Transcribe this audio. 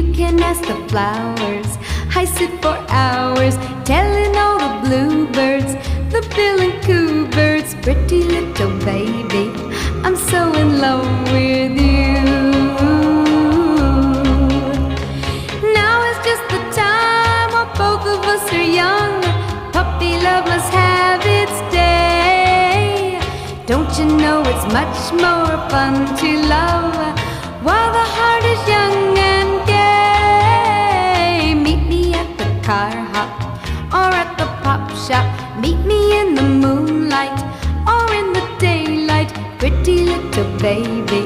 You can ask the flowers. I sit for hours telling all the bluebirds, the bill and coo birds, pretty little baby, I'm so in love with you. Now is just the time while both of us are young. Puppy love must have its day. Don't you know it's much more fun to love while the heart is young and gay? Meet me at the car hop or at the pop shop. Meet me in the moonlight or in the daylight, pretty little baby,